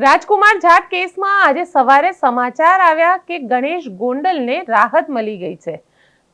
રાજકુમાર જાટ કેસમાં આજે સવારે સમાચાર આવ્યા કે ગણેશ ગોંડલને રાહત મળી ગઈ છે,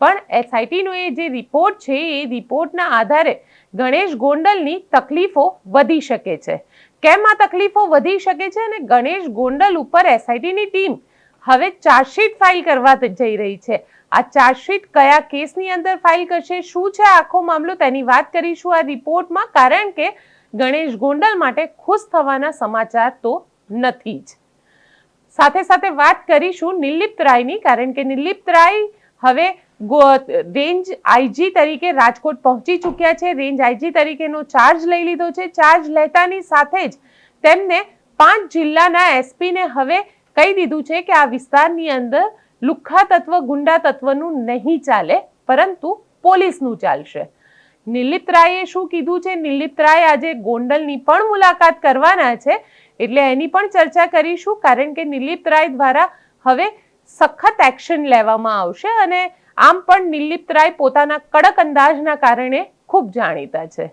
પણ એસઆઈટીનો જે રિપોર્ટ છે એ રિપોર્ટના આધારે ગણેશ ગોંડલની તકલીફો વધી શકે છે. કેમ આ તકલીફો વધી શકે છે અને ગણેશ ગોંડલ ઉપર એસઆઈટીની ટીમ હવે ચાર્જશીટ ફાઇલ કરવા જઈ રહી છે. આ ચાર્જશીટ કયા કેસની અંદર ફાઇલ કરશે, શું છે આખો મામલો, તેની વાત કરીશું આ રિપોર્ટમાં. કારણ કે ગણેશ ગોંડલ માટે ખુશ થવાના સમાચાર તો નથી જ. સાથે સાથે વાત કરીશું નિર્લિપ્ત રાયની, કારણ કે નિર્લિપ્ત રાય હવે રેન્જ આઈજી તરીકે રાજકોટ પહોંચી ચૂક્યા છે. રેન્જ આઈજી તરીકેનો ચાર્જ લઈ લીધો છે. ચાર્જ લેતાની સાથે જ તેમને 5 જિલ્લાના એસપીને હવે કહી દીધું છે કે આ વિસ્તારની અંદર લુખ્ખા તત્વ, ગુંડા તત્વનું નહીં ચાલે, પરંતુ પોલીસનું ચાલશે. નિર્લિપ્ત રાયે શું કીધું છે? નિર્લિપ્ત રાય આજે ગોંડલની પણ મુલાકાત કરવાના છે, એટલે એની પણ ચર્ચા કરીશું. કારણ કે નિર્લિપ્ત રાય દ્વારા હવે સખત એક્શન લેવામાં આવશે અને આમ પણ નિર્લિપ્ત રાય પોતાના કડક અંદાજના કારણે ખૂબ જાણીતા છે.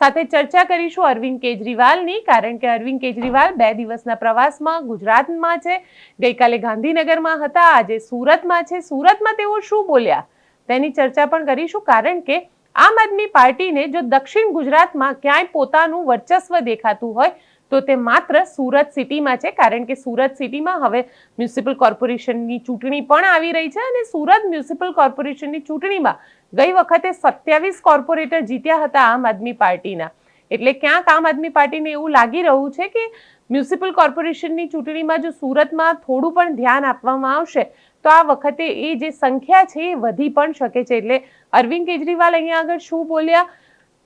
સાથે ચર્ચા કરીશું અરવિંદ કેજરીવાલની, કારણ કે અરવિંદ કેજરીવાલ 2 દિવસના પ્રવાસમાં ગુજરાતમાં છે. ગઈકાલે ગાંધીનગરમાં હતા, આજે સુરતમાં છે. સુરતમાં તેઓ શું બોલ્યા તેની ચર્ચા પણ કરીશું. કારણ કે આમ આદમી પાર્ટીને જો દક્ષિણ ગુજરાતમાં ક્યાંય પોતાનું વર્ચસ્વ દેખાતું હોય તો તે માત્ર સુરત સિટીમાં છે. કારણ કે સુરત સિટીમાં હવે મ્યુનિસિપલ કોર્પોરેશનની ચૂંટણી પણ આવી રહી છે અને સુરત મ્યુનિસિપલ કોર્પોરેશનની ચૂંટણીમાં ગઈ વખતે 27 કોર્પોરેટર જીત્યા હતા આમ આદમી પાર્ટીના. એટલે ક્યાંક આમ આદમી પાર્ટીને એવું લાગી રહ્યું છે કે મ્યુનિસિપલ કોર્પોરેશનની ચૂંટણીમાં જો સુરતમાં થોડું પણ ધ્યાન આપવામાં આવશે તો આ વખતે એ જે સંખ્યા છે એ વધી પણ શકે છે. એટલે અરવિંદ કેજરીવાલ અહીંયા આગળ શું બોલ્યા,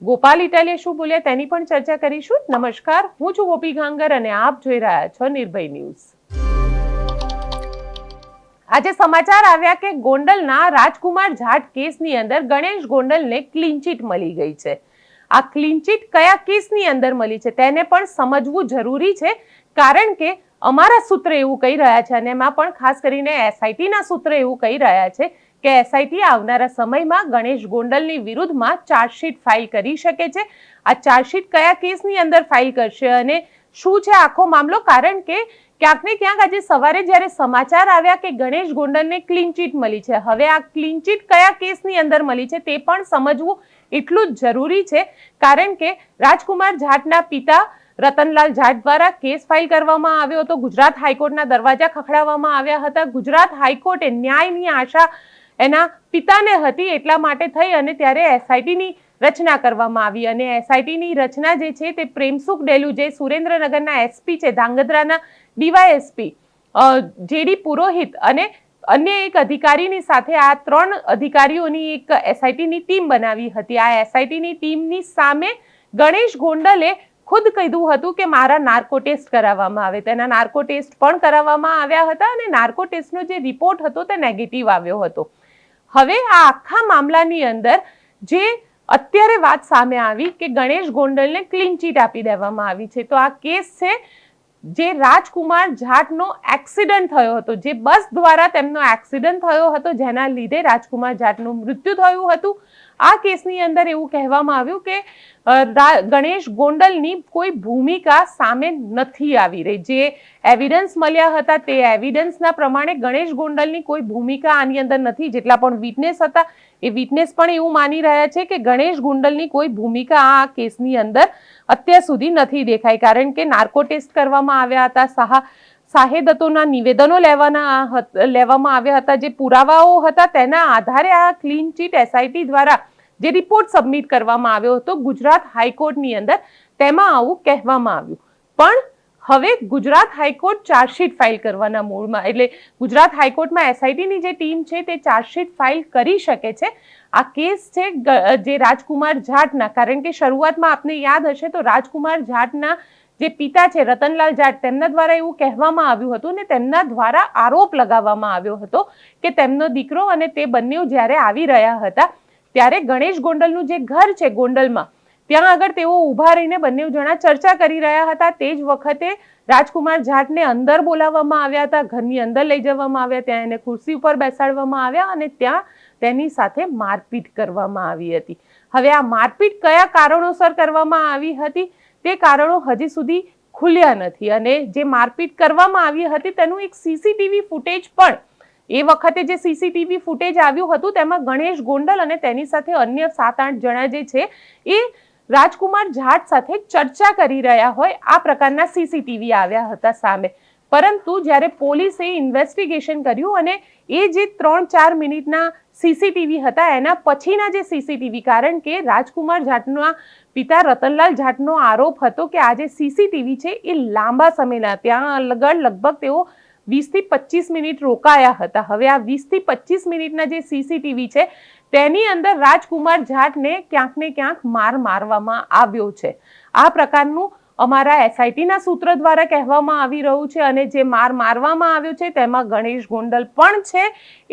ગોપાલ ઇટાલિયા શું બોલ્યા, તેની પણ ચર્ચા કરીશું. નમસ્કાર, હું છું ગોપી ગાંગર અને આપ જોઈ રહ્યા છો નિર્ભય ન્યૂઝ. આજે સમાચાર આવ્યા કે ગોંડલના રાજકુમાર જાટ કેસની અંદર ગણેશ ગોંડલને ક્લીન ચીટ મળી ગઈ છે. આ ક્લીન ચીટ કયા કેસની અંદર મળી છે તેને પણ સમજવું જરૂરી છે. કારણ કે અમારા સૂત્ર એવું કહી રહ્યા છે અને એમાં પણ ખાસ કરીને એસઆઈટીના સૂત્ર એવું કહી રહ્યા છે કે એસઆઈટી આવનારા સમયમાં ગણેશ ગોંડલની વિરુદ્ધમાં ચાર્જશીટ ફાઇલ કરી શકે છે. આ ચાર્જશીટ કયા કેસની અંદર ફાઇલ કરશે અને શું છે આખો મામલો? કારણ કે ક્યાંક ને ક્યાંક આજે સવારે જ્યારે સમાચાર આવ્યા કે ગણેશ ગોંડલને ક્લીન ચીટ મળી છે, હવે આ ક્લીન ચીટ કયા કેસની અંદર મળી છે તે પણ સમજવું એટલું જ જરૂરી છે. કારણ કે રાજકુમાર જાટના પિતા રતનલાલ જાટ દ્વારા કેસ ફાઇલ કરવામાં આવ્યો હતો. ગુજરાત હાઈકોર્ટના દરવાજા ખખડાવવામાં આવ્યા હતા. ગુજરાત હાઈકોર્ટે ન્યાયની આશા એના પિતાને હતી, એટલા માટે થઈ અને ત્યારે એસઆઈટીની રચના કરવામાં આવી. અને એસઆઈટીની રચના જે છે તે પ્રેમસુખ ડેલુ, જે સુરેન્દ્રનગરના એસપી છે, ધાંગધ્રાના ડીવાયએસપી જેડી પુરોહિત અને અન્ય એક અધિકારીની સાથે આ 3 અધિકારીઓની એક એસઆઈટીની ટીમ બનાવી હતી. આ એસઆઈટીની ટીમની સામે ગણેશ ગોંડલે ખુદ કીધું હતું કે મારા નાર્કો ટેસ્ટ કરાવવામાં આવે. તેના નાર્કો ટેસ્ટ પણ કરાવવામાં આવ્યા હતા અને નાર્કો ટેસ્ટનો જે રિપોર્ટ હતો તે નેગેટિવ આવ્યો હતો. હવે આ આખા મામલાની અંદર જે અત્યારે વાત સામે આવી કે ગણેશ ગોંડલને ક્લીન ચીટ આપી દેવામાં આવી છે, તો આ કેસ છે જે રાજકુમાર જાટનો એક્સિડન્ટ થયો હતો, જે બસ દ્વારા તેમનો એક્સિડન્ટ થયો હતો, જેના લીધે રાજકુમાર જાટનું મૃત્યુ થયું હતું. આ કેસની અંદર એવું કહેવામાં આવ્યું કે ગણેશ ગોંડલની કોઈ ભૂમિકા સામે નથી આવી રહી. જે એવિડન્સ મળ્યા હતા તે એવિડન્સના પ્રમાણે ગણેશ ગોંડલની કોઈ ભૂમિકા આની અંદર નથી. જેટલા પણ વિટનેસ હતા એ વિટનેસ પણ એવું માની રહ્યા છે કે ગણેશ ગોંડલની કોઈ ભૂમિકા આ કેસની અંદર અત્યાર સુધી નથી દેખાઈ. કારણ કે નાર્કો ટેસ્ટ કરવામાં આવ્યા હતા, સાહેદતોના નિવેદનો લેવામાં આવ્યા હતા, જે પુરાવાઓ હતા તેના આધારે આ ક્લીન ચીટ એસઆઈટી દ્વારા જે રિપોર્ટ સબમિટ કરવામાં આવ્યો હતો ગુજરાત હાઈકોર્ટની અંદર, તેમાં આવું કહેવામાં આવ્યું. પણ હવે ગુજરાત હાઈકોર્ટ ચાર્જશીટ ફાઇલ કરવાના મૂડમાં, એટલે ગુજરાત હાઈકોર્ટમાં એસઆઈટીની જે ટીમ છે તે ચાર્જશીટ ફાઇલ કરી શકે છે. આ કેસ છે જે રાજકુમાર જાટના, કારણ કે શરૂઆતમાં આપને યાદ હશે તો રાજકુમાર જાટના જે પિતા છે રતનલાલ જાટ, તેમના દ્વારા એવું કહેવામાં આવ્યું હતું ને તેમના દ્વારા આરોપ લગાવવામાં આવ્યો હતો કે તેમનો દીકરો અને તે બંને જ્યારે આવી રહ્યા હતા ત્યારે ગણેશ ગોંડલનું જે ઘર છે ગોંડલમાં, ત્યાં આગળ તેઓ ઊભા રહીને બંને જણા ચર્ચા કરી રહ્યા હતા. તે જ વખતે રાજકુમાર જાટને અંદર બોલાવવામાં આવ્યા હતા, ઘરની અંદર લઈ જવામાં આવ્યા, ત્યાં એને ખુરશી ઉપર બેસાડવામાં આવ્યા અને ત્યાં તેની સાથે મારપીટ કરવામાં આવી હતી. હવે આ મારપીટ કયા કારણોસર કરવામાં આવી હતી તે કારણો હજી સુધી ખુલ્યા નથી અને જે મારપીટ કરવામાં આવી હતી તેનું એક સીસીટીવી ફૂટેજ પણ એ વખતે જે સીસીટીવી ફૂટેજ આવ્યું હતું તેમાં ગણેશ ગોંડલ અને તેની સાથે અન્ય 7-8 જણા જે છે એ રાજકુમાર જાટ સાથે ચર્ચા કરી રહ્યા હોય આ પ્રકારના સીસીટીવી આવ્યા હતા સામે. પરંતુ જ્યારે પોલીસે ઇન્વેસ્ટિગેશન કર્યું અને એ જે 3-4 મિનિટના સીસીટીવી હતા એના પછીના જે સીસીટીવી, કારણ કે રાજકુમાર જાટના પિતા રતનલાલ જાટનો આરોપ હતો કે આ જે સીસીટીવી છે એ લાંબા સમયના ત્યાં લગભગ તેઓ 20 થી 25 મિનિટ રોકાયા હતા. હવે આ 20 થી 25 મિનિટના જે સીસીટીવી છે તેની અંદર રાજકુમાર જાટને ક્યાંક ને ક્યાંક મારવામાં આવ્યો છે. આ પ્રકારનું અમારા એસઆઈટીના સૂત્ર દ્વારા કહેવામાં આવી રહ્યું છે અને જે મારવામાં આવ્યો છે તેમાં ગણેશ ગોંડલ પણ છે.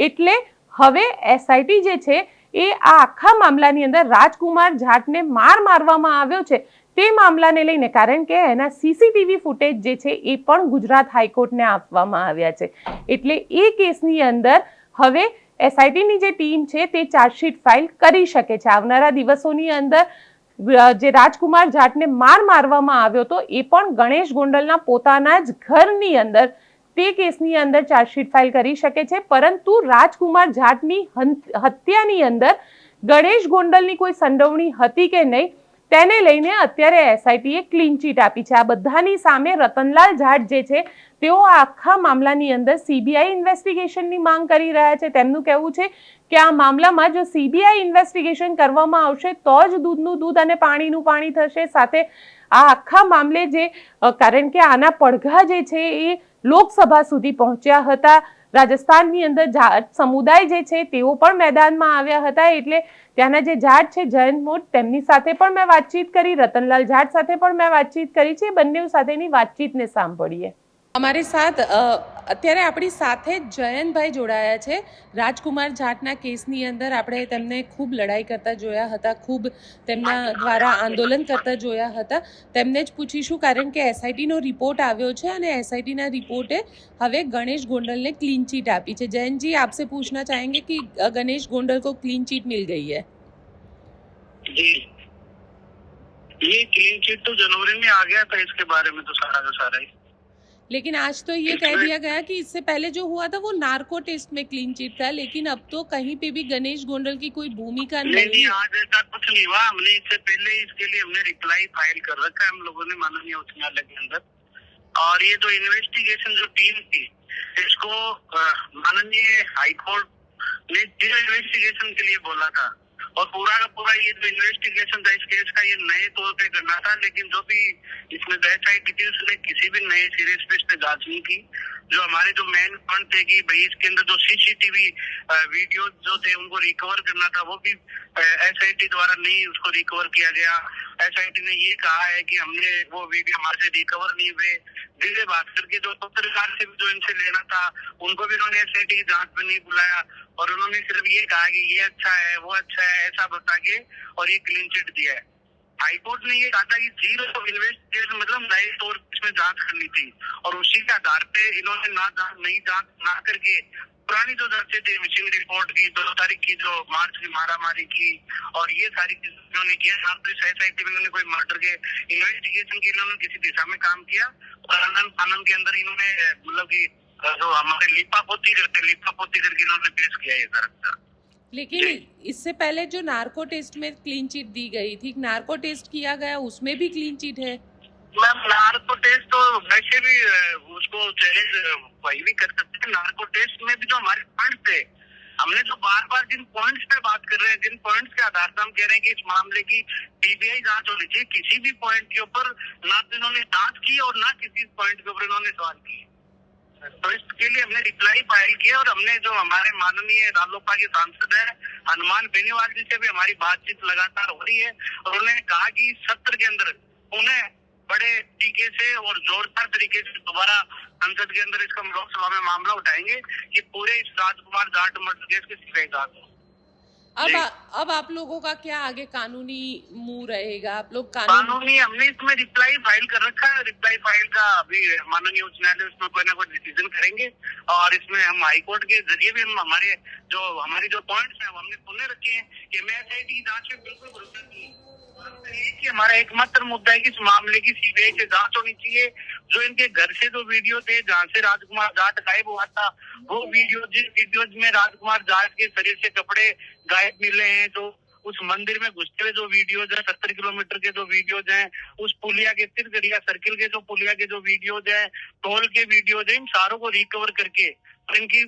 એટલે હવે એસઆઈટી જે છે એ આ આખા મામલાની અંદર રાજકુમાર જાટને મારવામાં આવ્યો છે તે મામલાને લઈને, કારણ કે એના સીસીટીવી ફૂટેજ જે છે એ પણ ગુજરાત હાઈકોર્ટને આપવામાં આવ્યા છે. એટલે એ કેસની અંદર હવે એસઆઈટીની જે ટીમ છે તે ચાર્જશીટ ફાઇલ કરી શકે છે. આવનારા દિવસોની અંદર જે રાજકુમાર જાટને મારવામાં આવ્યો હતો એ પણ ગણેશ ગોંડલના પોતાના જ ઘરની અંદર તે કેસની અંદર ચાર્જશીટ ફાઇલ કરી શકે છે. પરંતુ રાજકુમાર જાટની હત્યાની અંદર ગણેશ ગોંડલની કોઈ સંડોવણી હતી કે નહીં તેને લઈને અત્યારે એસઆઈટીએ ક્લીન ચીટ આપી છે. આ બધાની સામે રતનલાલ જાટ જે છે તેઓ આ આખા મામલાની અંદર સીબીઆઈ ઇન્વેસ્ટિગેશનની માંગ કરી રહ્યા છે. તેમનું કહેવું છે કે આ મામલામાં જો સીબીઆઈ ઇન્વેસ્ટિગેશન કરવામાં આવશે તો જ દૂધનું દૂધ અને પાણીનું પાણી થશે. સાથે આ આખા મામલે જે કારણ કે આના પડઘા જે છે એ લોકસભા સુધી પહોંચ્યા હતા. રાજસ્થાનની અંદર જાટ સમુદાય જે છે તેઓ પણ મેદાનમાં આવ્યા હતા. એટલે ત્યાંના જે જાટ છે જયંત મોટ તેમની સાથે પણ મેં વાતચીત કરી, રતનલાલ જાટ સાથે પણ મેં વાતચીત કરી છે. બંને સાથેની વાતચીતને સાંભળીએ. અમારી સાથ અત્યારે આપણી સાથે જયંતભાઈ જોડાયા છે. રાજકુમાર જાટના કેસની અંદર આપણે તેમને ખૂબ લડાઈ કરતા જોયા હતા, ખૂબ તેમના દ્વારા આંદોલન કરતા જોયા હતા. તેમને જ પૂછીશું કારણ કે એસઆઈટીનો રિપોર્ટ આવ્યો છે અને એસआईटी रिपोर्टे હવે गणेश गोंडल ने क्लीन चीट आपी है. जयंत जी, आपसे पूछना चाहेंगे कि गणेश गोंडल को क्लीन चीट मिल गई है. जी, ये क्लीन चीट तो जनवरी में आ गया था, इसके बारे में तो सारा का सारा ही. लेकिन आज तो ये कह दिया गया कि इससे पहले जो हुआ था वो नार्को टेस्ट में क्लीन चिट था, लेकिन अब तो कहीं पे भी गणेश गोंडल की कोई भूमिका नहीं. आज ऐसा कुछ नहीं हुआ. हमने इससे पहले इसके लिए हमने रिप्लाई फाइल कर रखा है हम लोगों ने माननीय उच्च न्यायालय के अंदर. और ये जो इन्वेस्टिगेशन जो टीम थी इसको माननीय हाईकोर्ट ने इन्वेस्टिगेशन के लिए बोला था और पूरा का पूरा ये जो इन्वेस्टिगेशन था इस केस का ये नए तौर पे करना था. लेकिन जो भी इसमें एसआईटी थी उसने किसी भी नए सीरियस पे इस पे जांच नहीं की. जो हमारे जो मेन पॉइंट थे कि भाई इसके अंदर जो सीसीटीवी वीडियो जो थे उनको रिकवर करना था वो भी एसआईटी द्वारा नहीं उसको रिकवर किया गया. एसआईटी ने ये कहा है कि हमने वो वीडियो हमारे से रिकवर नहीं हुए. दिल्ली भास्कर के जो पत्रकार से जो इनसे लेना था उनको भी उन्होंने एसआईटी की जांच में नहीं बुलाया और उन्होंने सिर्फ ये कहा कि ये अच्छा है वो अच्छा है ऐसा बता के और ये क्लीन चिट दिया है. हाईकोर्ट ने ये कहा था कि जीरो इन्वेस्टिगेशन मतलब नए तौर पर इसमें जांच करनी थी और उसी के आधार पे इन्होंने नई जांच ना करके पुरानी जो जांचें थी मिसिंग रिपोर्ट की 2 तारीख की जो मार्च की मारामारी की और ये सारी चीजें इन्होंने किया. ना तो इस एसआईटी में इन्होंने कोई मर्डर के इन्वेस्टिगेशन की इन्होंने किसी दिशा में काम किया और आनंद के अंदर इन्होंने मतलब की जो हमारे लिपापोती करके इन्होंने पेश किया ये सारा. लेकिन इससे पहले जो नार्को टेस्ट में क्लीन चिट दी गई थी, नार्को टेस्ट किया गया उसमें भी क्लीन चिट है. मैम नार्को टेस्ट तो वैसे भी उसको चैलेंज वही भी कर सकते हैं. नार्को टेस्ट में भी जो हमारे पॉइंट थे हमने जो बार जिन पॉइंट्स पे बात कर रहे हैं जिन पॉइंट्स के आधार पर हम कह रहे हैं कि इस मामले की सीबीआई जांच होनी चाहिए, किसी भी पॉइंट के ऊपर ना तो इन्होंने जांच की और ना किसी पॉइंट के ऊपर इन्होंने सवाल किए. तो इसके लिए हमने रिप्लाई फाइल किया और हमने जो हमारे माननीय रालोपा के सांसद है हनुमान बेनीवाल जी से भी हमारी बातचीत लगातार हो रही है और उन्होंने कहा कि इस सत्र के अंदर उन्हें बड़े तरीके से और जोरदार तरीके से दोबारा संसद के अंदर इसका लोकसभा में मामला उठाएंगे कि पूरे इस राजकुमार जाट मर्डर केस की सीबीआई जांच हो. अब आप लोगों का क्या आगे कानूनी मुंह रहेगा? आप लोग कानूनी हमने इसमें रिप्लाई फाइल कर रखा है. रिप्लाई फाइल का अभी माननीय उच्च न्यायालय उसमें कोई ना कोई डिसीजन करेंगे और इसमें हम हाईकोर्ट के जरिए भी हम हमारी जो पॉइंट्स हैं वो हमने सुने रखे हैं कि मैं एसआईटी की जांच में बिल्कुल भरोसा नहीं कि हमारा एकमात्र मुद्दा है कि इस मामले की सीबीआई से जांच होनी चाहिए। जो इनके घर से जो वीडियो थे जहां से राजकुमार जाट गायब हुआ था, वो वीडियो, जिस वीडियोज में राजकुमार जाट के शरीर से कपड़े गायब मिले हैं, जो उस मंदिर में घुसते हुए जो वीडियोज है, 70 किलोमीटर के जो वीडियोज हैं, उस पुलिया के तिरगड़िया सर्किल के जो पुलिया के जो वीडियोज हैं, टोल के वीडियोज हैं, इन सारों को रिकवर करके और इनकी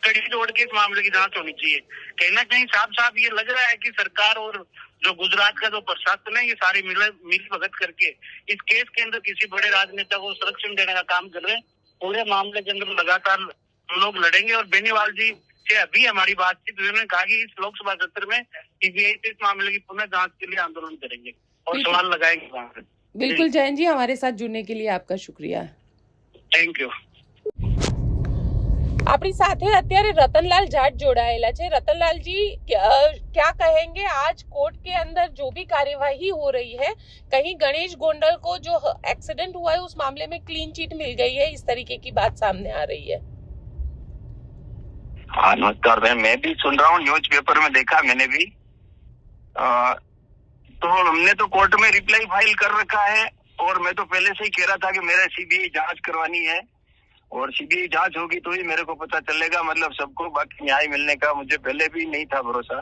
कड़ी जोड़ के इस मामले की जांच होनी चाहिए। कहीं ना कहीं साफ साफ ये लग रहा है कि सरकार और जो गुजरात का जो प्रशासन है, ये सारी मिल भगत करके इस केस के अंदर किसी बड़े राजनेता को संरक्षण देने का काम कर रहे हैं। पूरे मामले के अंदर लगातार हम लोग लड़ेंगे और बेनीवाल जी से अभी हमारी बातचीत, उन्होंने कहा कि इस लोकसभा सत्र में सीबीआई से इस मामले की पुनः जांच के लिए आंदोलन करेंगे और सवाल लगाएंगे वहां से। बिल्कुल जयंत जी, हमारे साथ जुड़ने के लिए आपका शुक्रिया। Thank you. આપણી સાથે અત્યારે રતનલાલ જાટ જોડાયેલા છે। રતનલાલજી, क्या कहेंगे, आज कोर्ट के अंदर जो भी कार्यवाही हो रही है, कहीं गणेश गोंडल को जो एक्सीडेंट हुआ है उस मामले में क्लीन चिट मिल गई है, इस तरीके की बात सामने आ रही है। हाँ नमस्कार बहन, मैं भी सुन रहा हूँ, न्यूज पेपर में देखा मैंने भी। तो हमने तो कोर्ट में रिप्लाई फाइल कर रखा है और मैं तो पहले से ही कह रहा था कि मेरे सीबीआई जांच करवानी है और सीबीआई जांच होगी तो ही मेरे को पता चलेगा, मतलब सबको बाकी न्याय मिलने का मुझे पहले भी नहीं था भरोसा।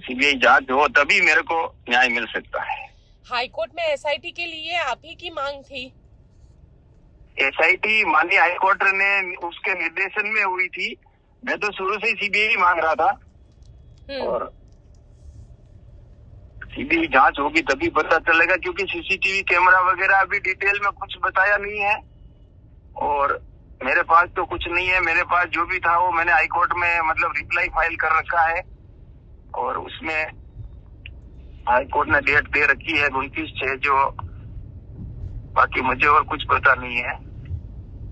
सीबीआई जांच हो तभी मेरे को न्याय मिल सकता है। हाईकोर्ट में एसआईटी के लिए आप ही की मांग थी? एसआईटी माननीय हाईकोर्ट ने उसके निर्देशन में हुई थी। मैं तो शुरू से ही सीबीआई मांग रहा था और सीबीआई जांच होगी तभी पता चलेगा, क्योंकि सीसीटीवी कैमरा वगैरह अभी डिटेल में कुछ बताया नहीं है और मेरे पास तो कुछ नहीं है। मेरे पास जो भी था वो मैंने हाईकोर्ट में मतलब रिप्लाई फाइल कर रखा है और उसमें हाईकोर्ट ने डेट दे रखी है 29/6, जो बाकी मुझे और कुछ पता नहीं है।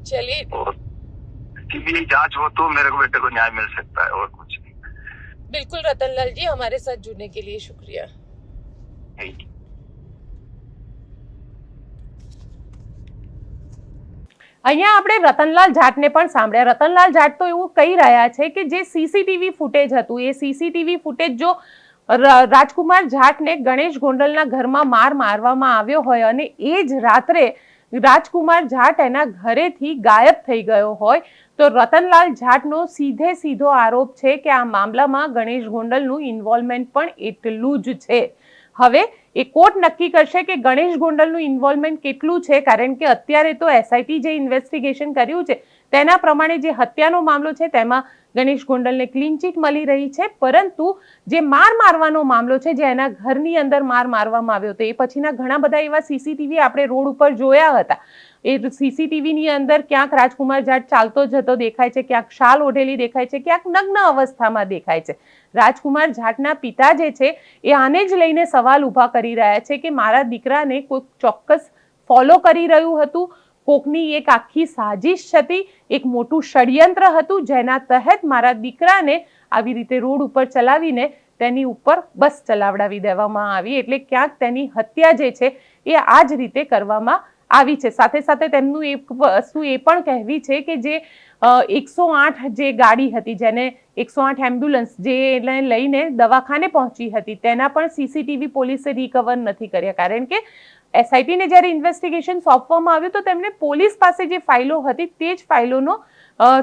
चलिए, और सीबीआई जांच हो तो मेरे को बेटे को न्याय मिल सकता है और कुछ नहीं। बिल्कुल रतनलाल जी, हमारे साथ जुड़ने के लिए शुक्रिया। અહીંયા આપણે રતનલાલ જાટને પણ સાંભળ્યા। રતનલાલ જાટ તો એવું કહી રહ્યા છે કે જે સીસીટીવી ફૂટેજ હતું, એ સીસીટીવી ફૂટેજ જો રાજકુમાર જાટને ગણેશ ગોંડલના ઘરમાં માર મારવામાં આવ્યો હોય અને એ જ રાત્રે રાજકુમાર જાટ એના ઘરેથી ગાયબ થઈ ગયો હોય તો રતનલાલ જાટનો સીધો આરોપ છે કે આ મામલામાં ગણેશ ગોંડલનું ઇન્વોલ્વમેન્ટ પણ એટલું જ છે। હવે એ કોર્ટ નક્કી કરશે કે ગણેશ ગોંડલનું ઇન્વોલ્વમેન્ટ કેટલું છે, કારણ કે અત્યારે તો એસઆઈટી જે ઇન્વેસ્ટિગેશન કર્યું છે તેના પ્રમાણે જે હત્યાનો મામલો છે તેમાં ગણેશ ગોંડલને ક્લીન ચીટ મળી રહી છે, પરંતુ જે મારવાનો મામલો છે, જે એના ઘરની અંદર મારવામાં આવ્યો હતો, એ પછીના ઘણા બધા એવા સીસીટીવી આપણે રોડ ઉપર જોયા હતા। એ સીસીટીવીની અંદર ક્યાંક રાજકુમાર જાટ ચાલતો જતો દેખાય છે, ક્યાંક શાલ ઓઢેલી દેખાય છે, ક્યાંક નગ્ન અવસ્થામાં દેખાય છે। રાજકુમાર જાટના પિતા જે છે એ આને જ લઈને સવાલ ઊભા કરી રહ્યા છે કે મારા દીકરાને કોઈ ચોક્કસ ફોલો કરી રહ્યું હતું, કોકની એક આખી સાજિશ હતી, એક મોટું ષડયંત્ર હતું જેના તહેત મારા દીકરાને આવી રીતે રોડ ઉપર ચલાવીને તેની ઉપર બસ ચલાવડાવી દેવામાં આવી, એટલે ક્યાંક તેની હત્યા જે છે એ આ જ રીતે કરવામાં આવી છે। સાથે સાથે તેમનું એક વસ્તુ એ પણ કહેવી છે કે જે 108 જે ગાડી હતી, જેને 108 એમ્બ્યુલન્સ જે એને લઈને દવાખાને પહોંચી હતી, તેના પણ સીસીટીવી પોલીસે રિકવર નથી કર્યા, કારણ કે એસઆઈટીને જ્યારે ઇન્વેસ્ટિગેશન સોંપવામાં આવ્યું તો તેમણે પોલીસ પાસે જે ફાઇલો હતી તે જ ફાઇલોનો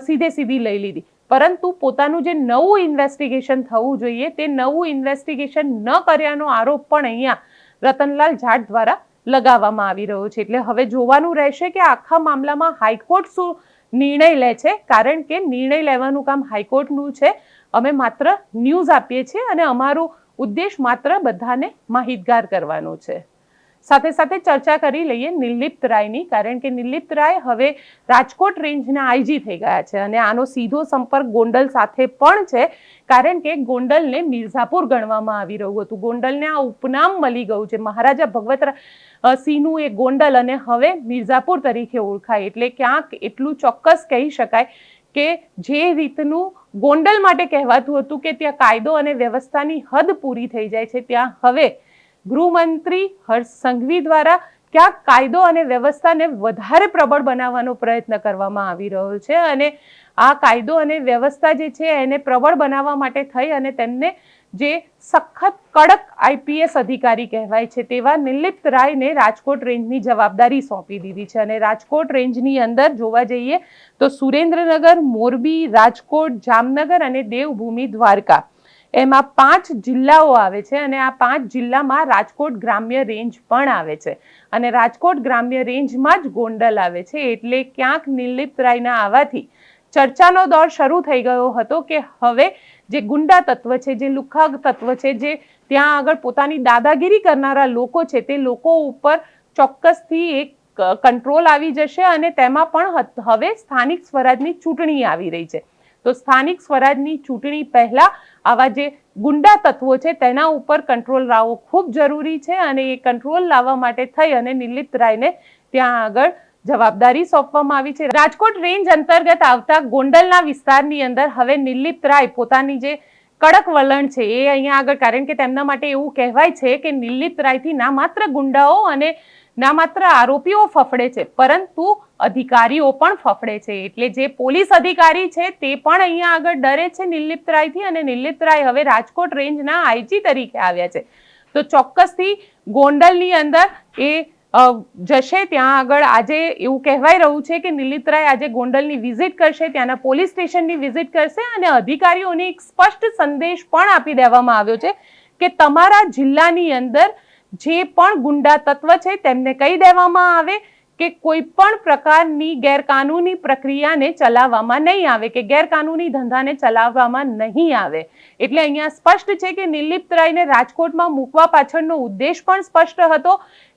સીધી લઈ લીધી, પરંતુ પોતાનું જે નવું ઇન્વેસ્ટિગેશન થવું જોઈએ તે નવું ઇન્વેસ્ટિગેશન ન કર્યાનો આરોપ પણ અહીંયા રતનલાલ જાટ દ્વારા લગાવવામાં આવી રહ્યો છે। એટલે હવે જોવાનું રહેશે કે આખા મામલામાં હાઈકોર્ટ શું निर्णय ले छे, कारण के निर्णय लेवानुं काम हाईकोर्टनुं छे। अमे मात्र न्यूज आपीए छीए अने अमारुं उद्देश्य मात्र बधाने माहितगार करवानो छे। साथे साथे चर्चा करी लईए निर्लिप्त रायनी, कारण के निर्लिप्त राय हवे राजकोट रेंजना आईजी थई गया छे अने आनो सीधो संपर्क गोंडल साथे पण छे, कारण के गोंडलने मिर्जापुर गणवामां आवी रह्युं हतुं। गोंडलने आ उपनाम मळी गयुं छे, महाराजा भगवत सिंहनुं ए गोंडल अने हवे मिर्जापुर तरीके ओळखाय। एटले क्यांक एटलुं चोक्कस कही शकाय के जे रीतनुं गोंडल माटे कहेवातुं हतुं के त्यां कायदो अने व्यवस्थानी हद पूरी थई जाय छे, त्यां हवे गृहमंत्री हर्ष संघवी द्वारा ક્યાંક કાયદો અને વ્યવસ્થાને વધારે પ્રબળ બનાવવાનો પ્રયત્ન કરવામાં આવી રહ્યો છે અને આ કાયદો અને વ્યવસ્થા જે છે એને પ્રબળ બનાવવા માટે થઈ અને તેમને જે સખત કડક આઈપીએસ અધિકારી કહેવાય છે તેવા નિર્લિપ્ત રાયને રાજકોટ રેન્જની જવાબદારી સોંપી દીધી છે. અને રાજકોટ રેન્જની અંદર જોવા જઈએ તો સુરેન્દ્રનગર, મોરબી, રાજકોટ, જામનગર અને દેવભૂમિ દ્વારકા એમાં 5 જિલ્લાઓ આવે છે અને આ 5 જિલ્લામાં રાજકોટ ગ્રામ્ય રેન્જ પણ આવે છે અને રાજકોટ ગ્રામ્ય રેન્જમાં જ ગોંડલ આવે છે. એટલે ક્યાંક નિર્લિપ્ત રાયના આવવાથી ચર્ચાનો દોર શરૂ થઈ ગયો હતો કે હવે જે ગુંડા તત્વ છે, જે લુખ્ખા તત્વ છે, જે ત્યાં આગળ પોતાની દાદાગીરી કરનારા લોકો છે તે લોકો ઉપર ચોક્કસથી એક કંટ્રોલ આવી જશે અને તેમાં પણ હવે સ્થાનિક સ્વરાજની ચૂંટણી આવી રહી છે. તો સ્થાનિક સ્વરાજની ચૂંટણી પહેલા આવા જે ગુંડા તત્વો છે તેના ઉપર કંટ્રોલ લાવવો ખૂબ જરૂરી છે અને એ કંટ્રોલ લાવવા માટે થઈ અને નિર્લિપ્ત રાયને ત્યાં આગળ જવાબદારી સોંપવામાં આવી છે. રાજકોટ રેન્જ અંતર્ગત આવતા ગોંડલના વિસ્તારની અંદર હવે નિર્લિપ્ત રાય પોતાની જે કડક વલણ છે એ અહીંયા આગળ, કારણ કે તેમના માટે એવું કહેવાય છે કે નિર્લિપ્ત રાયથી ના માત્ર ગુંડાઓ અને ના માત્ર આરોપીઓ ફફડે છે પરંતુ અધિકારીઓ પણ ફફડે છે. એટલે જે પોલીસ અધિકારી છે તે પણ અહીંયા આગળ ડરે છે નિર્લિપ્ત રાયથી અને નિર્લિપ્ત રાય હવે રાજકોટ રેન્જના આઈજી તરીકે આવ્યા છે. તો ચોક્કસથી ગોંડલની અંદર એ જશે ત્યાં આગળ. આજે એવું કહેવાય રહ્યું છે કે નિર્લિપ્ત રાય આજે ગોંડલની વિઝિટ કરશે, ત્યાંના પોલીસ સ્ટેશનની વિઝિટ કરશે અને અધિકારીઓને એક સ્પષ્ટ સંદેશ પણ આપી દેવામાં આવ્યો છે કે તમારા જિલ્લાની અંદર જે પણ ગુંડા તત્વ છે તેમને કહી દેવામાં આવે કે કોઈ પણ પ્રકારની ગેરકાનૂની પ્રક્રિયાને ચલાવવામાં નહીં આવે કે ગેરકાનૂની ધંધાને ચલાવવામાં નહીં આવે. એટલે અહીંયા સ્પષ્ટ છે કે નિર્લિપ્ત રાયને રાજકોટમાં મૂકવા પાછળનો ઉદ્દેશ પણ સ્પષ્ટ હતો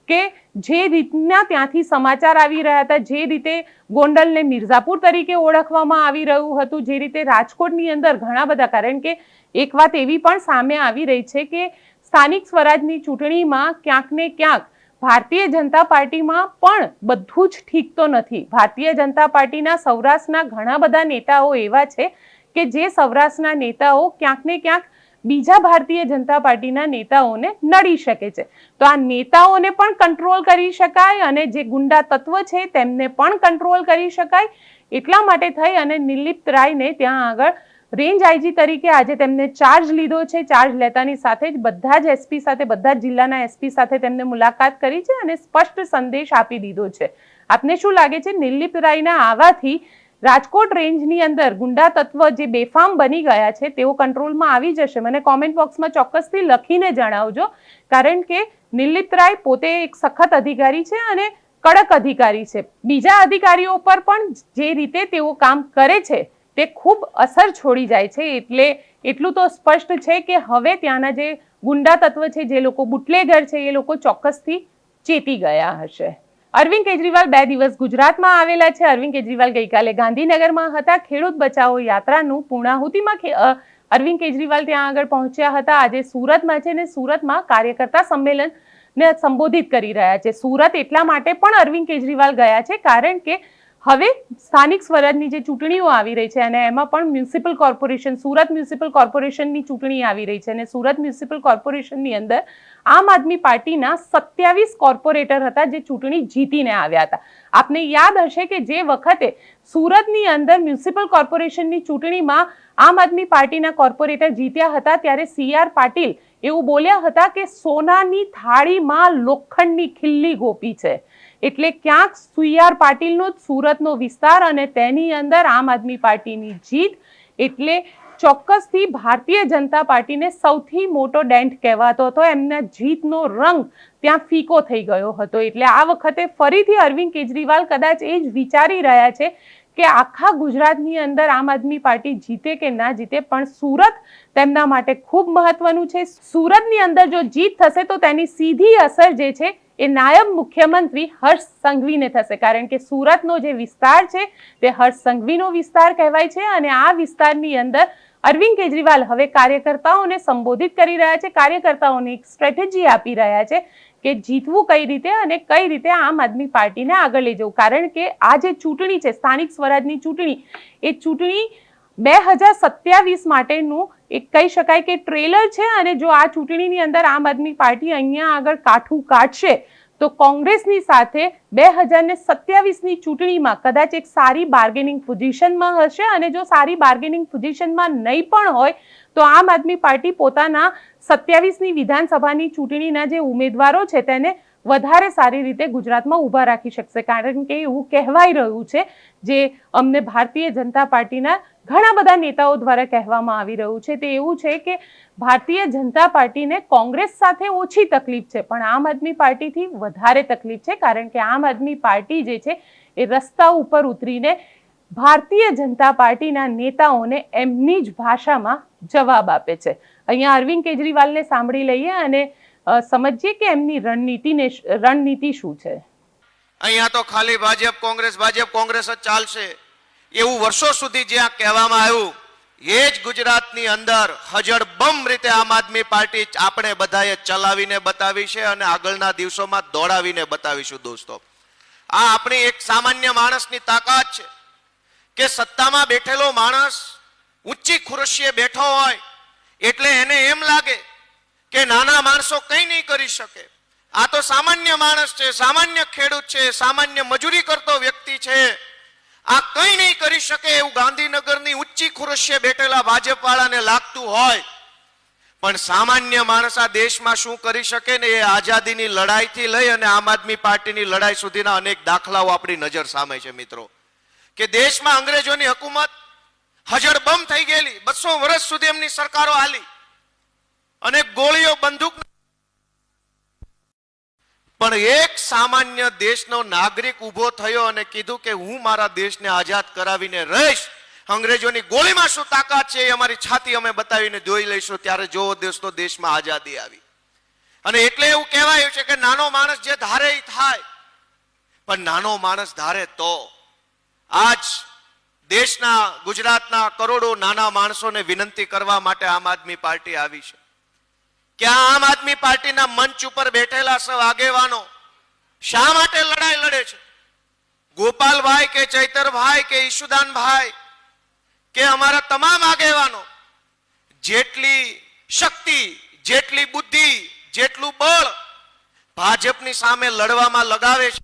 કે જે રીતના ત્યાંથી સમાચાર આવી રહ્યા હતા, જે રીતે ગોંડલને મિર્ઝાપુર તરીકે ઓળખવામાં આવી રહ્યું હતું, જે રીતે રાજકોટની અંદર ઘણા બધા, કારણ કે એક વાત એવી પણ સામે આવી રહી છે કે સ્થાનિક સ્વરાજની ચૂંટણીમાં ક્યાંક ને ક્યાંક ભારતીય જનતા પાર્ટીમાં પણ બધું જ ઠીક તો નથી. ભારતીય જનતા પાર્ટીના સૌરાષ્ટ્રના ઘણા બધા નેતાઓ એવા છે કે જે સૌરાષ્ટ્રના નેતાઓ ક્યાંક ને ક્યાંક બીજા ભારતીય જનતા પાર્ટીના નેતાઓને નડી શકે છે. તો આ નેતાઓને પણ કંટ્રોલ કરી શકાય અને જે ગુંડા તત્વ છે તેમને પણ કંટ્રોલ કરી શકાય. એટલા માટે થઈ અને નિર્લિપ્ત રાયને ત્યાં આગળ રેન્જ આઈજી તરીકે આજે તેમને ચાર્જ લીધો છે. ચાર્જ લેતાની સાથે જ બધા જ એસપી સાથે, બધા જ જિલ્લાના એસપી સાથે તેમને મુલાકાત કરી છે અને સ્પષ્ટ સંદેશ આપી દીધો છે. આપને શું લાગે છે નિર્લિપ્ત રાયના આવવાથી રાજકોટ રેન્જની અંદર ગુંડા તત્વ જે બેફામ બની ગયા છે તેઓ કંટ્રોલમાં આવી જશે? મને કોમેન્ટ બોક્સમાં ચોક્કસથી લખીને જણાવજો, કારણ કે નિર્લિપ્ત રાય પોતે એક સખત અધિકારી છે અને કડક અધિકારી છે. બીજા અધિકારીઓ પર પણ જે રીતે તેઓ કામ કરે છે તે ખૂબ અસર છોડી જાય છે. એટલે એટલું તો સ્પષ્ટ છે કે હવે ત્યાંના જે ગુંડા તત્વ છે, જે લોકો બુટલેગર છે, એ લોકો ચોક્કસથી ચેતી ગયા હશે. અરવિંદ કેજરીવાલ 2 દિવસ ગુજરાતમાં આવેલા છે. અરવિંદ કેજરીવાલ ગઈકાલે ગાંધીનગરમાં હતા. ખેડૂત બચાવો યાત્રાનું પૂર્ણાહુતિમાં અરવિંદ કેજરીવાલ ત્યાં આગળ પહોંચ્યા હતા. આજે સુરતમાં છે અને સુરતમાં કાર્યકર્તા સંમેલનને સંબોધિત કરી રહ્યા છે. સુરત એટલા માટે પણ અરવિંદ કેજરીવાલ ગયા છે કારણ કે હવે સ્થાનિક સ્વરાજની જે ચૂંટણીઓ આવી રહી છે અને એમાં પણ મ્યુનિસિપલ કોર્પોરેશન, સુરત મ્યુનિસિપલ કોર્પોરેશનની ચૂંટણી આવી રહી છે અને સુરત મ્યુનિસિપલ કોર્પોરેશનની અંદર આમ આદમી પાર્ટીના 27 કોર્પોરેટર હતા જે ચૂંટણી જીતીને આવ્યા હતા. આપને યાદ હશે કે જે વખતે સુરતની અંદર મ્યુનિસિપલ કોર્પોરેશનની ચૂંટણીમાં આમ આદમી પાર્ટીના કોર્પોરેટર જીત્યા હતા ત્યારે CR પાટીલ એવું બોલ્યા હતા કે સોનાની થાળીમાં લોખંડની ખીલ્લી ગોપી છે. એટલે ક્યાંક CR પાટીલનો સુરતનો વિસ્તાર અને તેની અંદર આમ આદમી પાર્ટીની જીત એટલે ચોક્કસથી ભારતીય જનતા પાર્ટીને સૌથી મોટો ડેન્ટ કહેવાતો હતો. એમના જીતનો રંગ ત્યાં ફીકો થઈ ગયો હતો. એટલે આ વખતે ફરીથી અરવિંદ કેજરીવાલ કદાચ એ જ વિચારી રહ્યા છે કે આખા ગુજરાતની અંદર આમ આદમી પાર્ટી જીતે કે ના જીતે, પણ સુરત તેમના માટે ખૂબ મહત્વનું છે. સુરતની અંદર જો જીત થશે તો તેની સીધી અસર જે છે એ નાયબ મુખ્યમંત્રી હર્ષ સંઘવીને થશે, કારણ કે સુરતનો જે વિસ્તાર છે તે હર્ષ સંઘવીનો વિસ્તાર કહેવાય છે અને આ વિસ્તારની અંદર અરવિંદ કેજરીવાલ હવે કાર્યકર્તાઓને સંબોધિત કરી રહ્યા છે, કાર્યકર્તાઓને એક સ્ટ્રેટેજી આપી રહ્યા છે કે જીતવું કઈ રીતે અને કઈ રીતે આમ આદમી પાર્ટીને આગળ લઈ જવું. કારણ કે આ જે ચૂંટણી છે સ્થાનિક સ્વરાજની ચૂંટણી, એ ચૂંટણી 2027 માટેનું એક કહી શકાય કે ટ્રેલર છે અને જો આ ચૂંટણીની અંદર આમ આદમી પાર્ટી અહીંયા આગળ કાઠું કાઢશે તો કોંગ્રેસની સાથે 2027ની ચૂંટણીમાં કદાચ એક સારી બાર્ગેનિંગ પોઝિશનમાં હશે, અને જો સારી બાર્ગેનિંગ પોઝિશનમાં નહીં પણ હોય તો આમ આદમી પાર્ટી પોતાના 27ની વિધાનસભાની ચૂંટણીના જે ઉમેદવારો છે તેને વધારે સારી રીતે ગુજરાતમાં ઊભા રાખી શકશે, કારણ કે એવું કહેવાઈ રહ્યું છે, જે અમને ભારતીય જનતા પાર્ટીના ઘણા બધા નેતાઓ દ્વારા કહેવામાં આવી રહ્યું છે, તે એવું છે કે ભારતીય જનતા પાર્ટીને કોંગ્રેસ સાથે ઓછી તકલીફ છે પણ આમ આદમી પાર્ટીથી વધારે તકલીફ છે, કારણ કે આમ આદમી પાર્ટી જે છે એ રસ્તા ઉપર ઉતરીને ભારતીય જનતા પાર્ટીના નેતાઓને એમની જ ભાષામાં જવાબ આપે છે. અહીંયા અરવિંદ કેજરીવાલને સાંભળી લઈએ અને સમજીએ કે એમની રણનીતિ શું છે. અહીંયા તો ખાલી ભાજપ કોંગ્રેસ જ ચાલશે એવું વર્ષો સુધી જ્યાં કહેવામાં આવ્યું, એ જ ગુજરાતની અંદર હજળબમ રીતે આમ આદમી પાર્ટી આપણે બધાએ ચલાવીને બતાવી છે અને આગળના દિવસોમાં દોડાવીને બતાવીશું. દોસ્તો, આ આપણી એક સામાન્ય માણસની તાકાત છે કે સત્તામાં બેઠેલો માણસ ઊંચી ખુરશીએ બેઠો હોય એટલે એને એમ લાગે કે નાના માણસો કંઈ નહીં કરી શકે. આ તો સામાન્ય માણસ છે, સામાન્ય ખેડૂત છે, સામાન્ય મજૂરી કરતો વ્યક્તિ છે, આ કંઈ નહીં કરી શકે એવું ગાંધીનગરની ઊંચી ખુરશીએ બેઠેલા ભાજપ વાળાને લાગતું હોય. પણ સામાન્ય માણસ આ દેશમાં શું કરી શકે ને એ આઝાદીની લડાઈથી લઈ અને આમ આદમી પાર્ટીની લડાઈ સુધીના અનેક દાખલાઓ આપણી નજર સામે છે. મિત્રો, કે દેશમાં અંગ્રેજોની હુકુમત હજળબમ થઈ ગયેલી, 200 વર્ષ સુધી એમની સરકારો હાલી અને ગોળીઓ બંદૂક, પણ એક સામાન્ય દેશનો નાગરિક ઉભો થયો અને કીધું કે હું મારા દેશને આઝાદ કરાવીને રહીશ, અંગ્રેજોની ગોળીમાં શું તાકાત છે એ અમારી છાતી અમે બતાવીને જોઈ લઈશું. ત્યારે જોવો દોસ્તો, દેશમાં આઝાદી આવી. અને એટલે એવું કહેવાયું છે કે નાનો માણસ જે ધારે એ થાય, પણ નાનો માણસ ધારે તો. આજ દેશના ગુજરાતના કરોડો નાના માણસોને વિનંતી કરવા માટે આમ આદમી પાર્ટી આવી છે કે આમ આદમી પાર્ટીના મંચ ઉપર બેઠેલા સૌ આગેવાનો શા માટે લડાઈ લડે છે? ગોપાલભાઈ કે ચૈતરભાઈ કે ઈશુદાનભાઈ કે અમારા તમામ આગેવાનો જેટલી શક્તિ, જેટલી બુદ્ધિ, જેટલું બળ ભાજપની સામે લડવામાં લગાવે છે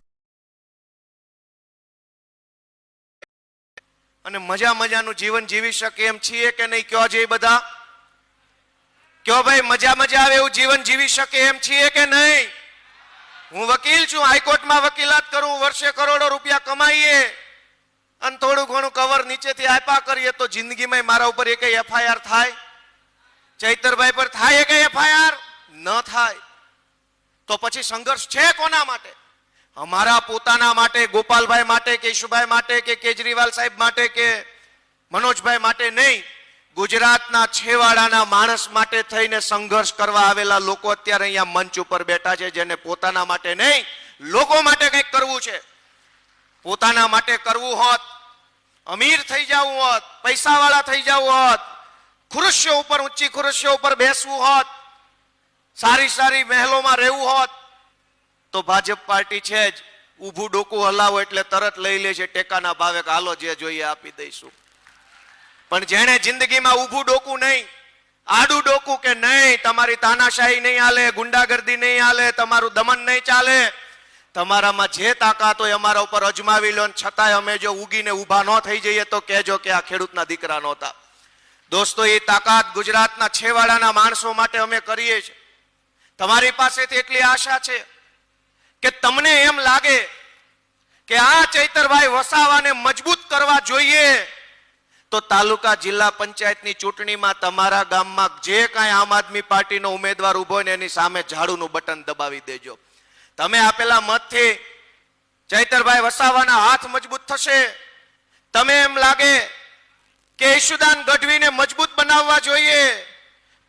અને મજાનું જીવન જીવી શકે એમ છીએ કે નહીં? કયો જે બધા કયો ભાઈ, મજા આવે એવું જીવન જીવી શકે એમ છીએ કે નહીં? હું વકીલ છું, હાઈકોર્ટમાં વકીલાત કરું, વર્ષે કરોડો રૂપિયા કમાઈએ અને થોડું ઘણું કવર નીચેથી આપ્યા કરીએ તો જિંદગીમાં મારા ઉપર એક એફઆઈઆર થાય? ચૈતરભાઈ પર થાય એક એફઆઈઆર? ન થાય. તો પછી સંઘર્ષ છે કોના માટે? અમારા પોતાના માટે, ગોપાલભાઈ માટે કે ઈશુભાઈ માટે કે કેજરીવાલ સાહેબ માટે કે મનોજભાઈ માટે નહીં, ગુજરાતના છેવાડાના માણસ માટે થઈને સંઘર્ષ કરવા આવેલા લોકો અત્યારે અહીંયા મંચ ઉપર બેઠા છે, જેને પોતાના માટે નહીં લોકો માટે કંઈક કરવું છે. પોતાના માટે કરવું હોત, અમીર થઈ જવું હોત, પૈસાવાળા થઈ જવું હોત, ખુરશીઓ ઉપર, ઊંચી ખુરશીઓ ઉપર બેસવું હોત, સારી મહેલોમાં રહેવું હોત, તો ભાજપ પાર્ટી છે જ ઊભું ડોકું હલાવો એટલે તરત લઈ લે છે ટેકાના ભાવે કે હાલો જે જોઈએ આપી દઈશું. પણ જેણે જિંદગીમાં ઊભું ડોકું નહીં, આડું ડોકું કે નહીં, તમારી તાનાશાહી નહીં હાલે, ગુંડાગર્દી નહીં હાલે, તમારું દમન નહીં ચાલે, તમારામાં જે તાકાત હોય અમારા ઉપર અજમાવી લો, છતાંય અમે જો ઉગીને ઊભા ન થઈ જઈએ તો કહેજો કે આ ખેડૂતના દીકરા નહોતા. દોસ્તો, એ તાકાત ગુજરાતના છેવાડાના માણસો માટે અમે કરીએ છીએ. તમારી પાસેથી એટલી આશા છે કે તમને એમ લાગે કે આ ચૈતરભાઈ વસાવાને મજબૂત કરવા જોઈએ તો તાલુકા જિલ્લા પંચાયતની ચૂંટણીમાં તમારા ગામમાં જે કાંઈ આમ આદમી પાર્ટીનો ઉમેદવાર ઉભો હોય ને એની સામે ઝાડુનું બટન દબાવી દેજો. તમે આપેલા મતથી ચૈતરભાઈ વસાવાના હાથ મજબૂત થશે. તમે એમ લાગે કે ઈશુદાન ગઢવીને મજબૂત બનાવવા જોઈએ,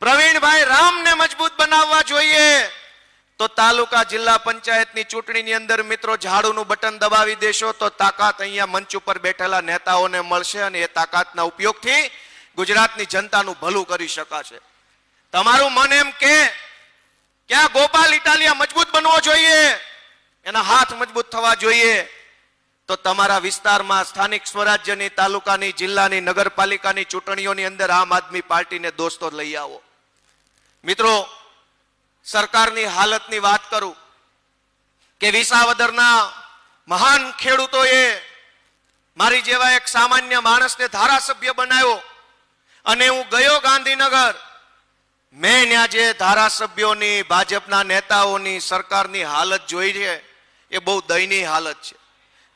પ્રવીણભાઈ રામને મજબૂત બનાવવા જોઈએ, તો તાલુકા જિલ્લા પંચાયતની ચૂંટણીની અંદર મિત્રો ઝાડુનું બટન દબાવી દેશો તો તાકાત અહીંયા મંચ ઉપર બેઠેલા નેતાઓને મળશે અને એ તાકાતના ઉપયોગથી ગુજરાતની જનતાનું ભલું કરી શકાશે. તમારું મન એમ કે આ ગોપાલ ઇટાલિયા મજબૂત બનવો જોઈએ, એના હાથ મજબૂત થવા જોઈએ, તો તમારા વિસ્તારમાં સ્થાનિક સ્વરાજ્યની, તાલુકાની, જિલ્લાની, નગરપાલિકાની ચૂંટણીઓની અંદર આમ આદમી પાર્ટીને દોસ્તો લઈ આવો. મિત્રો, સરકારની હાલતની વાત કરું કે વિસાવદરના મહાન ખેડૂતોએ મારી જેવા એક સામાન્ય માણસને ધારાસભ્ય બનાવ્યો અને હું ગયો ગાંધીનગર. મેં ત્યાં જે ધારાસભ્યોની, ભાજપના નેતાઓની, સરકારની હાલત જોઈ છે એ બહુ દયનીય હાલત છે.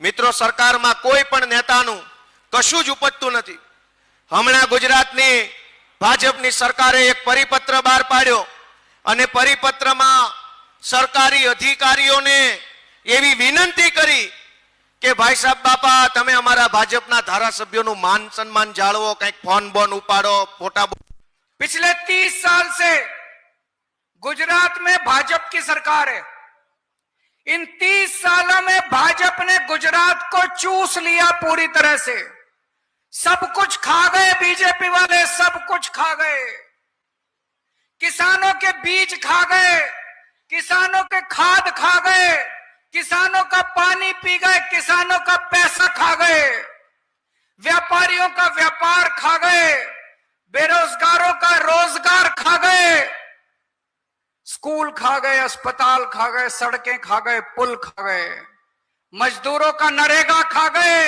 મિત્રો, સરકારમાં કોઈ પણ નેતાનું કશું જ ઉપજતું નથી. હમણાં ગુજરાતની ભાજપની સરકારે એક પરિપત્ર બહાર પાડ્યો અને પરિપત્રમાં સરકારી અધિકારીઓને એવી વિનંતી કરી કે ભાઈ સાહેબ બાપા, તમે અમારા ભાજપના ધારાસભ્યોનું માન સન્માન જાળવો, કંઈક ફોન બોન ઉપાડો, ફોટા. पिछले 30 साल से गुजरात में भाजपा की सरकार है. इन 30 सालों में भाजपा ने गुजरात को चूस लिया पूरी तरह से. सब कुछ खा गए बीजेपी वाले, सब कुछ खा गए. किसानों के बीज खा गए, किसानों के खाद खा गए, किसानों का पानी पी गए, किसानों का पैसा खा गए, व्यापारियों का व्यापार खा गए, बेरोजगारों का रोजगार खा गए, स्कूल खा गए, अस्पताल खा गए, सड़कें खा गए, पुल खा गए, मजदूरों का नरेगा खा गए,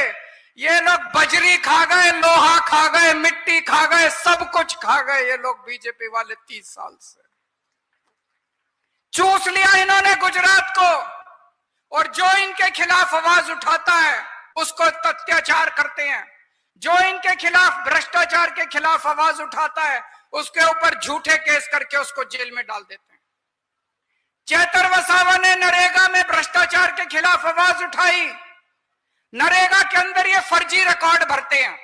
ये लोग बजरी खा गए, लोहा खा गए, मिट्टी खा गए, सब कुछ खा गए ये लोग बीजेपी वाले. 30 साल से चूस लिया इन्होंने गुजरात को. और जो इनके खिलाफ आवाज उठाता है उसको अत्याचार करते हैं. जो इनके खिलाफ, भ्रष्टाचार के खिलाफ आवाज उठाता है उसके ऊपर झूठे केस करके उसको जेल में डाल देते हैं. चेतर वसावा ने नरेगा में भ्रष्टाचार के खिलाफ आवाज उठाई. नरेगा के अंदर ये फर्जी रिकॉर्ड भरते हैं,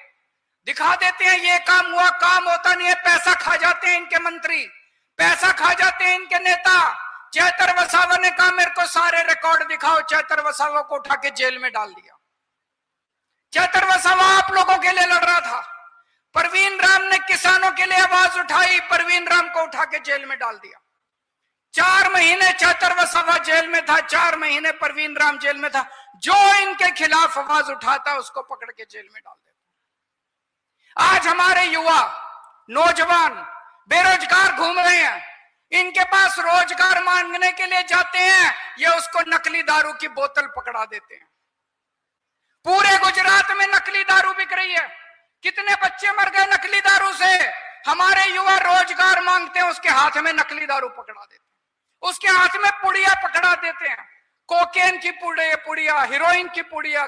दिखा देते हैं ये काम हुआ, काम होता नहीं है, पैसा खा जाते हैं इनके मंत्री, पैसा खा जाते हैं इनके नेता. चेतर वसावा ने कहा मेरे को सारे रिकॉर्ड दिखाओ. चेतर वसावा को उठा के जेल में डाल दिया. चेतर वसावा आप लोगों के लिए लड़ रहा था. परवीन राम ने किसानों के लिए आवाज उठाई, परवीन राम को उठा के जेल में डाल दिया. 4 महीने चेतर वसावा जेल में था, 4 महीने परवीन राम जेल में था. जो इनके खिलाफ आवाज उठाता उसको पकड़ के जेल में डाल देता. आज हमारे युवा, नौजवान बेरोजगार घूम रहे हैं. इनके पास रोजगार मांगने के लिए जाते हैं, ये उसको नकली दारू की बोतल पकड़ा देते हैं. पूरे गुजरात में नकली दारू बिक रही है. कितने बच्चे मर गए नकली दारू से. हमारे युवा रोजगार मांगते हैं, उसके हाथ में नकली दारू पकड़ा देते हैं, उसके हाथ में पुड़िया पकड़ा देते हैं. कोकेन की पुड़िया, हीरोइन की पुड़िया,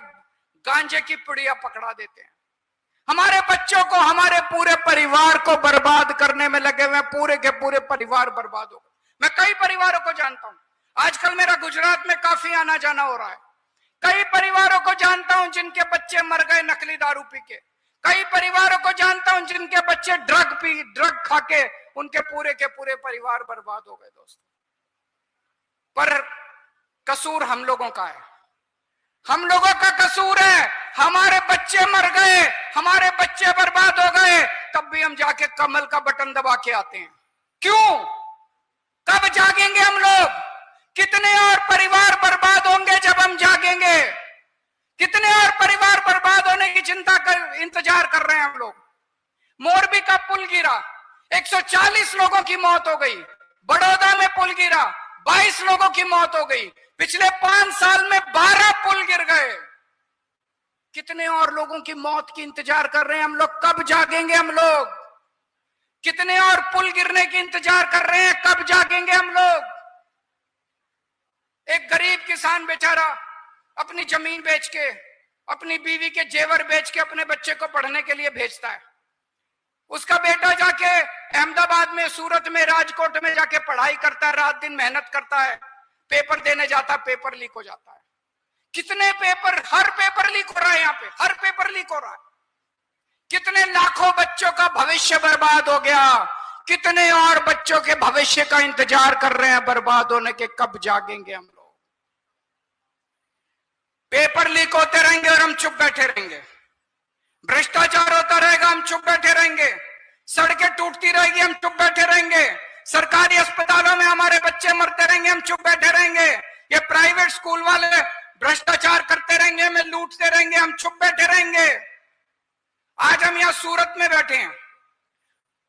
गांजे की पुड़िया पकड़ा देते हैं. हमारे बच्चों को, हमारे पूरे परिवार को बर्बाद करने में लगे हुए. पूरे के पूरे परिवार बर्बाद हो गए. मैं कई परिवारों को जानता हूं. आजकल मेरा गुजरात में काफी आना जाना हो रहा है. कई परिवारों को जानता हूं जिनके बच्चे मर गए नकली दारू पी के. कई परिवारों को जानता हूं जिनके बच्चे ड्रग खा के उनके पूरे के पूरे परिवार बर्बाद हो गए. दोस्तों, पर कसूर हम लोगों का है, हम लोगों का कसूर है. हमारे बच्चे मर गए, हमारे बच्चे बर्बाद हो गए, तब भी हम जाके कमल का बटन दबा के आते हैं. क्यों? कब जागेंगे हम लोग? कितने और परिवार बर्बाद होंगे जब हम जागेंगे? कितने और परिवार बर्बाद होने की इंतजार कर रहे हैं हम लोग. मोरबी का पुल गिरा, 140 लोगों की मौत हो गई. बड़ौदा में पुल गिरा, 22 लोगों की मौत हो गई. पिछले 5 साल में 12 पुल गिर गए. कितने और लोगों की मौत की इंतजार कर रहे हैं हम लोग. कब जागेंगे हम लोग? कितने और पुल गिरने की इंतजार कर रहे हैं, कब जागेंगे हम लोग? एक गरीब किसान बेचारा अपनी जमीन बेच के, अपनी बीवी के जेवर बेच के अपने बच्चे को पढ़ने के लिए भेजता है. उसका बेटा जाके अहमदाबाद में, सूरत में, राजकोट में जाके पढ़ाई करता है, रात दिन मेहनत करता है, पेपर देने जाता है, पेपर लीक हो जाता है. कितने पेपर, हर पेपर लीक हो रहा है यहाँ पे, हर पेपर लीक हो रहा है. कितने लाखों बच्चों का भविष्य बर्बाद हो गया. कितने और बच्चों के भविष्य का इंतजार कर रहे हैं बर्बाद होने के. कब जागेंगे हम लोग? पेपर लीक होते रहेंगे और हम चुप बैठे रहेंगे. भ्रष्टाचार होता रहेगा, हम चुप बैठे रहेंगे. सड़कें टूटती रहेगी, हम चुप बैठे रहेंगे. सरकारी अस्पतालों में हमारे बच्चे मरते रहेंगे, हम चुप बैठे रहेंगे. ये प्राइवेट स्कूल वाले भ्रष्टाचार करते रहेंगे, हमें लूटते रहेंगे, हम चुप बैठे रहेंगे. आज हम यहाँ सूरत में बैठे हैं.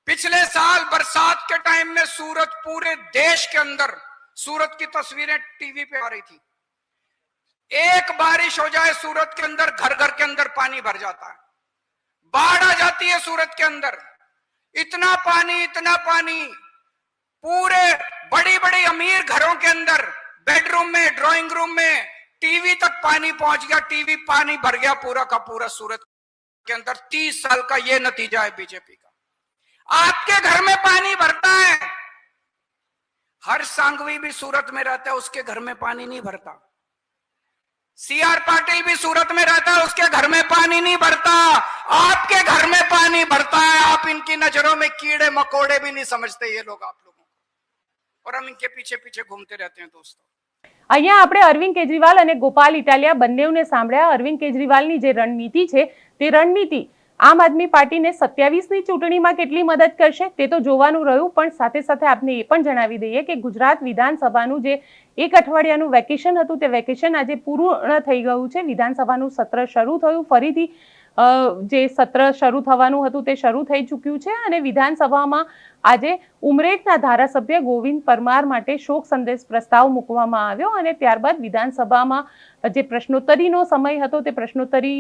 पिछले साल बरसात के टाइम में सूरत, पूरे देश के अंदर सूरत की तस्वीरें टीवी पे आ रही थी. एक बारिश हो जाए सूरत के अंदर, घर घर के अंदर पानी भर जाता है, बाढ़ आ जाती है सूरत के अंदर। इतना पानी पूरे बड़ी बड़ी अमीर घरों के अंदर बेडरूम में, ड्राइंग रूम में, टीवी तक पानी पहुंच गया, टीवी पानी भर गया पूरा का पूरा सूरत के अंदर। 30 साल का ये नतीजा है बीजेपी का। आपके घर में पानी भरता है, हर सांघवी भी सूरत में रहता है, उसके घर में पानी नहीं भरता। सीआर पाटिल भी सूरत में रहता है, उसके घर में पानी नहीं भरता। आपके घर में पानी भरता है। आप इनकी नजरों में कीड़े मकोड़े भी नहीं समझते ये लोग आप लोगों को, और हम इनके पीछे पीछे घूमते रहते हैं दोस्तों। અહીંયા આપણે અરવિંદ કેજરીવાલ અને ગોપાલ ઇટાલિયા બંનેને સાંભળ્યા। અરવિંદ કેજરીવાલની જે રણનીતિ છે તે રણનીતિ આમ આદમી પાર્ટીને 27ની ચૂંટણીમાં કેટલી મદદ કરશે તે તો જોવાનું રહ્યું, પણ સાથે સાથે આપને એ પણ જણાવી દઈએ કે ગુજરાત વિધાનસભાનું જે એક અઠવાડિયાનું વેકેશન હતું તે વેકેશન આજે પૂર્ણ થઈ ગયું છે। વિધાનસભાનું સત્ર શરૂ થયું, ફરીથી જે સત્ર શરૂ થવાનું હતું તે શરૂ થઈ ચૂક્યું છે અને વિધાનસભામાં આજે ઉમરેઠના ધારાસભ્ય ગોવિંદ પરમાર માટે શોક સંદેશ પ્રસ્તાવ મૂકવામાં આવ્યો અને ત્યારબાદ વિધાનસભામાં જે પ્રશ્નોત્તરીનો સમય હતો તે પ્રશ્નોત્તરી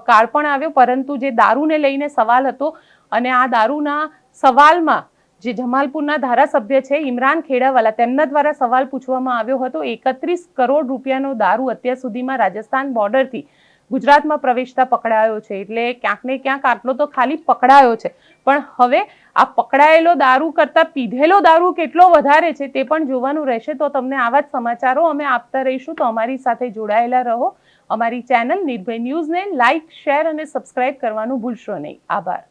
કાળ પણ આવ્યો, પરંતુ જે દારૂને લઈને સવાલ હતો અને આ દારૂના સવાલમાં જે જમાલપુરના ધારાસભ્ય છે ઇમરાન ખેડાવાલા તેમના દ્વારા સવાલ પૂછવામાં આવ્યો હતો। 31 કરોડ રૂપિયાનો દારૂ અત્યાર સુધીમાં રાજસ્થાન બોર્ડરથી ગુજરાતમાં પ્રવેશતા પકડાયો છે, એટલે ક્યાંક ને ક્યાંક આટલો તો ખાલી પકડાયો છે, પણ હવે આ પકડાયેલો દારૂ કરતાં પીધેલો દારૂ કેટલો વધારે છે તે પણ જોવાનું રહેશે। તો તમને આવા જ સમાચારો અમે આપતા રહીશું, તો અમારી સાથે જોડાયેલા રહો। અમારી ચેનલ નિર્ભય ન્યૂઝને લાઇક, શેર અને સબસ્ક્રાઇબ કરવાનું ભૂલશો નહીં। આભાર।